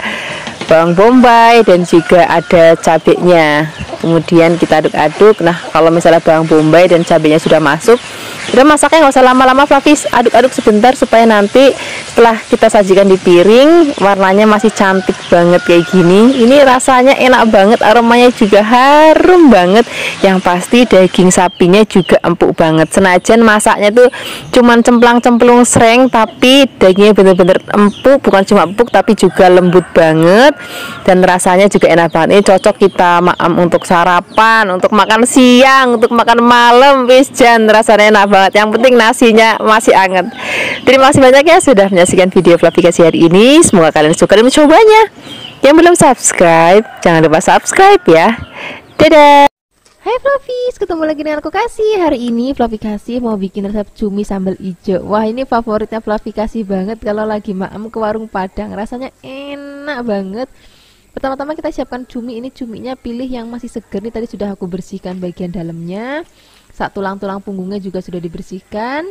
bawang bombay dan juga ada cabenya. Kemudian kita aduk-aduk. Nah kalau misalnya bawang bombay dan cabenya sudah masuk, udah masaknya nggak usah lama-lama Flavis, aduk-aduk sebentar supaya nanti setelah kita sajikan di piring warnanya masih cantik banget kayak gini. Ini rasanya enak banget, aromanya juga harum banget. Yang pasti daging sapinya juga empuk banget. Senajan masaknya tuh cuman cemplang-cemplung sereng, tapi dagingnya bener-bener empuk, bukan cuma empuk tapi juga lembut banget dan rasanya juga enak banget. Ini cocok kita untuk sarapan, untuk makan siang, untuk makan malam, jan rasanya enak banget. Yang penting nasinya masih anget. Terima kasih banyak ya sudah menyaksikan video Flavikasi hari ini. Semoga kalian suka dan mencobanya. Yang belum subscribe, jangan lupa subscribe ya. Dadah. Hai Flavis, ketemu lagi dengan aku Kasih. Hari ini Flavikasi mau bikin resep cumi sambal ijo. Wah ini favoritnya Flavikasi banget kalau lagi maem ke warung Padang. Rasanya enak banget. Pertama-tama kita siapkan cumi. Ini cuminya pilih yang masih seger. Nih tadi sudah aku bersihkan bagian dalamnya. Saat tulang-tulang punggungnya juga sudah dibersihkan.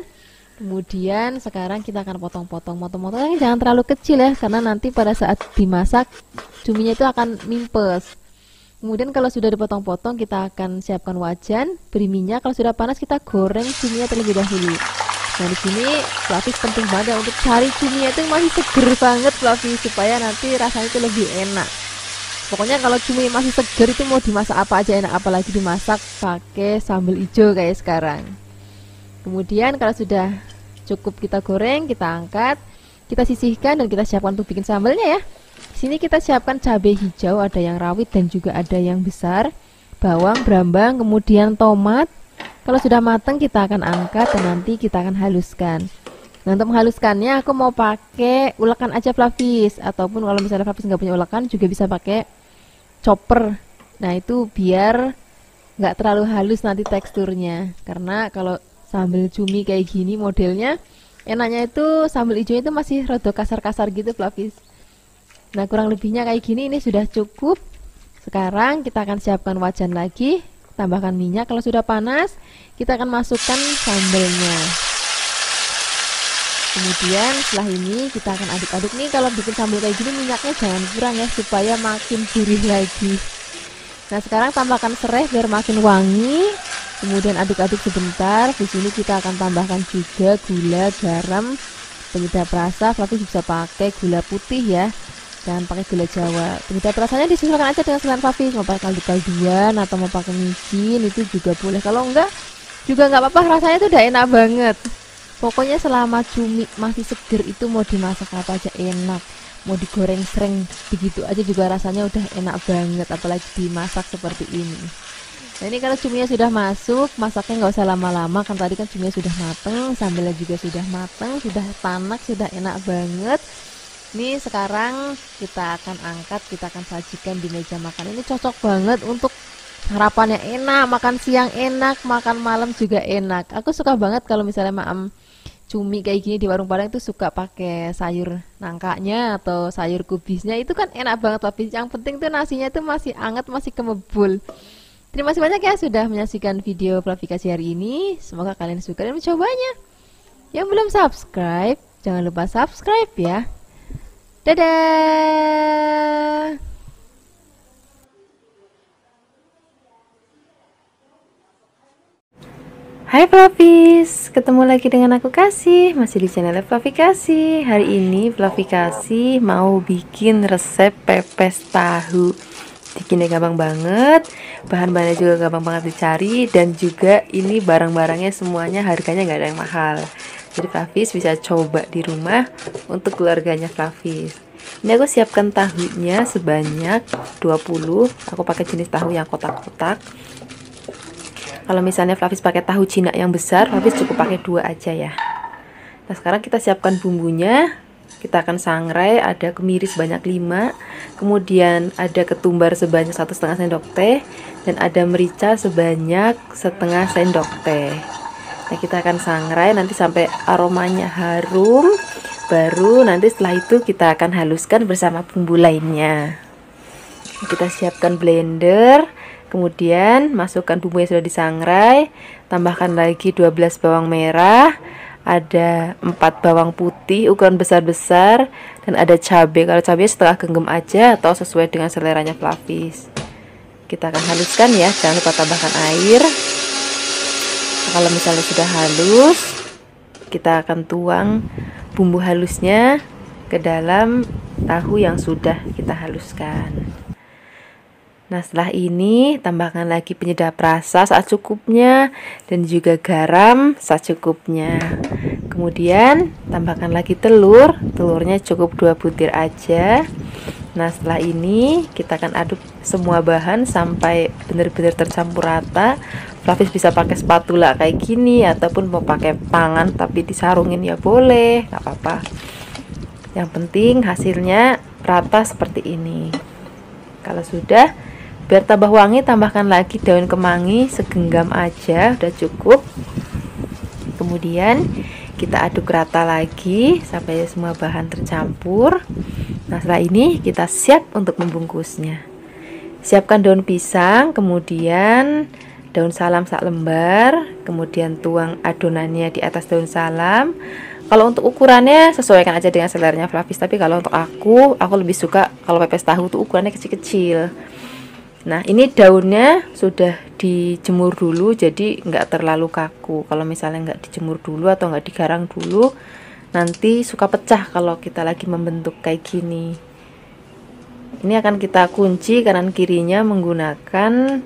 Kemudian sekarang kita akan potong-potong. Potong-potongnya jangan terlalu kecil ya, karena nanti pada saat dimasak cuminya itu akan mimpes. Kemudian kalau sudah dipotong-potong, kita akan siapkan wajan, beri minyak. Kalau sudah panas, kita goreng cuminya terlebih dahulu. Nah di sini Flavis penting banget untuk cari cuminya itu masih seger banget Flavis, supaya nanti rasanya itu lebih enak. Pokoknya kalau cumi masih seger itu mau dimasak apa aja enak, apalagi dimasak pakai sambal hijau kayak sekarang. Kemudian kalau sudah cukup kita goreng, kita angkat, kita sisihkan dan kita siapkan untuk bikin sambalnya ya. Di sini kita siapkan cabai hijau, ada yang rawit dan juga ada yang besar, bawang, brambang, kemudian tomat. Kalau sudah matang kita akan angkat dan nanti kita akan haluskan. Nah untuk menghaluskannya aku mau pakai ulekan aja Flavis, ataupun kalau misalnya Flavis nggak punya ulekan juga bisa pakai chopper. Nah itu biar nggak terlalu halus nanti teksturnya, karena kalau sambal cumi kayak gini modelnya enaknya itu sambal hijaunya itu masih rada kasar-kasar gitu Flavis. Nah kurang lebihnya kayak gini, ini sudah cukup. Sekarang kita akan siapkan wajan lagi, tambahkan minyak. Kalau sudah panas kita akan masukkan sambalnya. Kemudian setelah ini kita akan aduk-aduk. Nih kalau bikin sambal kayak gini minyaknya jangan kurang ya, supaya makin gurih lagi. Nah sekarang tambahkan serai biar makin wangi. Kemudian aduk-aduk sebentar. Di sini kita akan tambahkan juga gula, garam, penyedap rasa. Flavis bisa pakai gula putih ya. Jangan pakai gula Jawa. Penyedap rasanya disesuaikan aja dengan selera Fluffy. Mau pakai kaldu-kalduan atau mau pakai micin itu juga boleh. Kalau enggak juga nggak apa-apa, rasanya itu udah enak banget. Pokoknya selama cumi masih seger itu mau dimasak apa aja enak. Mau digoreng sering begitu aja juga rasanya udah enak banget, apalagi dimasak seperti ini. Nah ini kalau cuminya sudah masuk, masaknya nggak usah lama-lama, kan tadi kan cuminya sudah mateng, sambalnya juga sudah mateng, sudah tanak, sudah enak banget. Ini sekarang kita akan angkat, kita akan sajikan di meja makan. Ini cocok banget untuk sarapannya enak, makan siang enak, makan malam juga enak. Aku suka banget kalau misalnya maam cumi kayak gini di warung Padang itu suka pakai sayur nangkanya atau sayur kubisnya, itu kan enak banget. Tapi yang penting tuh nasinya itu masih anget, masih kemebul. Terima kasih banyak ya sudah menyaksikan video Fluffy hari ini. Semoga kalian suka dan mencobanya. Yang belum subscribe, jangan lupa subscribe ya. Dadah. Hai Fluffies, ketemu lagi dengan aku Kasih, masih di channel Fluffy Kasih. Hari ini Fluffy Kasih mau bikin resep pepes tahu. Bikinnya gampang banget, bahan-bahannya juga gampang banget dicari, dan juga ini barang-barangnya semuanya harganya nggak ada yang mahal. Jadi Fluffies bisa coba di rumah untuk keluarganya Fluffies. Ini aku siapkan tahunya sebanyak 20. Aku pakai jenis tahu yang kotak-kotak. Kalau misalnya Fluffies pakai tahu Cina yang besar, Fluffies cukup pakai 2 aja ya. Nah sekarang kita siapkan bumbunya. Kita akan sangrai, ada kemiri sebanyak 5, kemudian ada ketumbar sebanyak 1,5 sendok teh, dan ada merica sebanyak 1/2 sendok teh. Nah kita akan sangrai nanti sampai aromanya harum, baru nanti setelah itu kita akan haluskan bersama bumbu lainnya. Kita siapkan blender. Kemudian masukkan bumbu yang sudah disangrai, tambahkan lagi 12 bawang merah, ada 4 bawang putih ukuran besar-besar, dan ada cabai. Kalau cabai setengah genggam aja atau sesuai dengan seleranya Fluffies. Kita akan haluskan ya, jangan lupa tambahkan air. Nah, kalau misalnya sudah halus, kita akan tuang bumbu halusnya ke dalam tahu yang sudah kita haluskan. Nah setelah ini tambahkan lagi penyedap rasa secukupnya dan juga garam secukupnya. Kemudian tambahkan lagi telur, telurnya cukup 2 butir aja. Nah setelah ini kita akan aduk semua bahan sampai benar-benar tercampur rata. Fluffies bisa pakai spatula kayak gini ataupun mau pakai tangan tapi disarungin ya boleh, nggak apa-apa. Yang penting hasilnya rata seperti ini. Kalau sudah, biar tambah wangi, tambahkan lagi daun kemangi segenggam aja, udah cukup. Kemudian kita aduk rata lagi sampai semua bahan tercampur. Nah setelah ini kita siap untuk membungkusnya. Siapkan daun pisang, kemudian daun salam sak lembar, kemudian tuang adonannya di atas daun salam. Kalau untuk ukurannya sesuaikan aja dengan seleranya Fluffies, tapi kalau untuk aku lebih suka kalau pepes tahu tuh ukurannya kecil-kecil. Nah ini daunnya sudah dijemur dulu, jadi nggak terlalu kaku. Kalau misalnya nggak dijemur dulu atau nggak digarang dulu, nanti suka pecah kalau kita lagi membentuk kayak gini. Ini akan kita kunci kanan kirinya menggunakan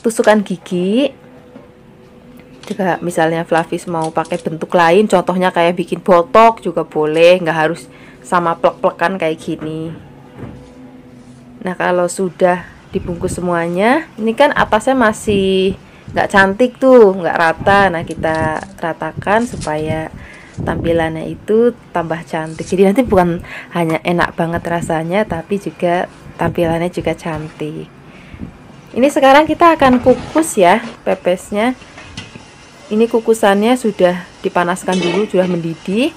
tusukan gigi. Jika misalnya Fluffies mau pakai bentuk lain, contohnya kayak bikin botok juga boleh, nggak harus sama plek-plekan kayak gini. Nah kalau sudah dibungkus semuanya, ini kan atasnya masih nggak cantik tuh, nggak rata. Nah kita ratakan supaya tampilannya itu tambah cantik. Jadi nanti bukan hanya enak banget rasanya, tapi juga tampilannya juga cantik. Ini sekarang kita akan kukus ya pepesnya. Ini kukusannya sudah dipanaskan dulu, sudah mendidih.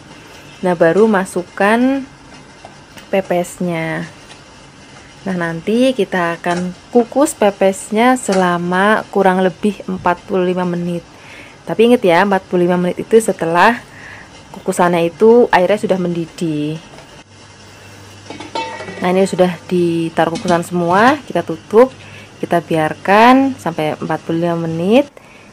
Nah baru masukkan pepesnya. Nah nanti kita akan kukus pepesnya selama kurang lebih 45 menit. Tapi ingat ya, 45 menit itu setelah kukusannya itu airnya sudah mendidih. Nah ini sudah ditaruh kukusan semua, kita tutup, kita biarkan sampai 45 menit.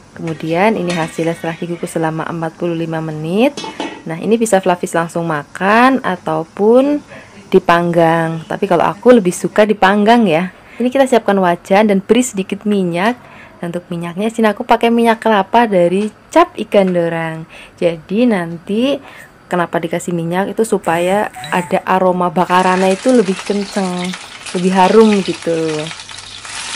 Kemudian ini hasilnya setelah dikukus selama 45 menit. Nah ini bisa Fluffies langsung makan ataupun dipanggang. Tapi kalau aku lebih suka dipanggang ya. Ini kita siapkan wajan dan beri sedikit minyak. Dan untuk minyaknya sini aku pakai minyak kelapa dari cap ikan dorang. Jadi nanti kenapa dikasih minyak itu supaya ada aroma bakarannya itu lebih kenceng, lebih harum gitu.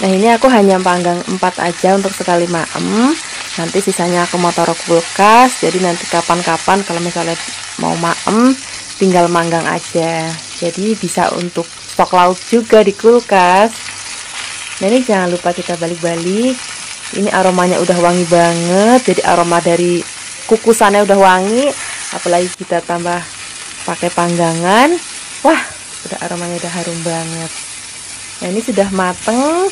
Nah ini aku hanya panggang 4 aja untuk sekali maem. Nanti sisanya aku mau taruh kulkas. Jadi nanti kapan-kapan kalau misalnya mau maem tinggal manggang aja. Jadi bisa untuk stok lauk juga di kulkas. Nah ini jangan lupa kita balik-balik. Ini aromanya udah wangi banget. Jadi aroma dari kukusannya udah wangi. Apalagi kita tambah pakai panggangan. Wah udah aromanya udah harum banget. Nah ini sudah mateng.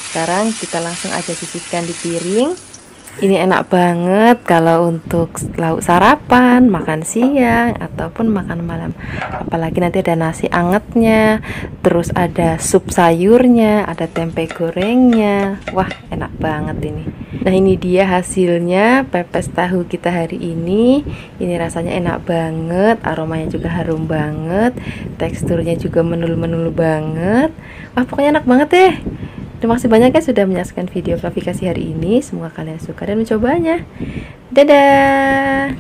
Sekarang kita langsung aja sisihkan di piring. Ini enak banget kalau untuk lauk sarapan, makan siang, ataupun makan malam. Apalagi nanti ada nasi angetnya, terus ada sup sayurnya, ada tempe gorengnya. Wah enak banget ini. Nah ini dia hasilnya pepes tahu kita hari ini. Ini rasanya enak banget, aromanya juga harum banget, teksturnya juga menul-menul banget. Wah pokoknya enak banget deh. Terima kasih banyak ya sudah menyaksikan video klarifikasi hari ini. Semoga kalian suka dan mencobanya. Dadah.